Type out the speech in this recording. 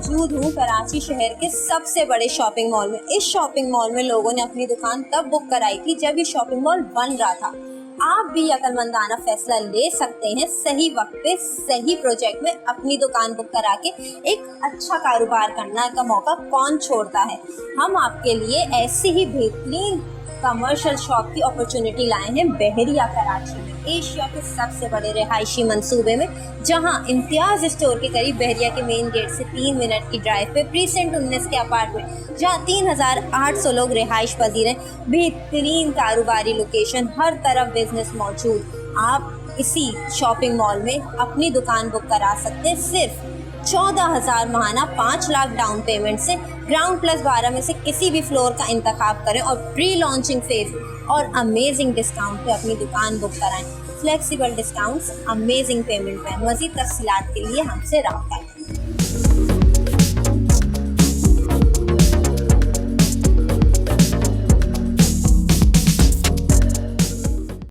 मौजूद हूँ कराची शहर के सबसे बड़े शॉपिंग मॉल में। इस शॉपिंग मॉल में लोगों ने अपनी दुकान तब बुक कराई थी जब ये शॉपिंग मॉल बन रहा था। आप भी अक्लमंदाना फैसला ले सकते हैं सही वक्त पे सही प्रोजेक्ट में अपनी दुकान बुक करा के एक अच्छा कारोबार करने का मौका कौन छोड़ता है। हम आपके लिए ऐसी ही बेहतरीन कमर्शियल शॉप की अपॉर्चुनिटी लाए हैं बहरिया कराची में, एशिया के सबसे बड़े रिहायशी मंसूबे में, जहां इम्तियाज स्टोर के करीब बहरिया के मेन गेट से 3 मिनट की ड्राइव पे प्रीसेंट 19 के अपार्टमेंट, जहां 3800 लोग रिहाइश पजीर हैं। बेहतरीन कारोबारी लोकेशन, हर तरफ बिजनेस मौजूद। आप इसी शॉपिंग मॉल में अपनी दुकान बुक करा सकते हैं सिर्फ 14,000 माहाना 5 लाख डाउन पेमेंट से। ग्राउंड प्लस 12 में से किसी भी फ्लोर का इंतखाब करें और प्री लॉन्चिंग फेज और अमेजिंग डिस्काउंट पे अपनी दुकान बुक कराएं। फ्लेक्सिबल डिस्काउंट्स, अमेजिंग पेमेंट पे। मज़ीद तफसीलात के लिए हमसे रब्ता करें।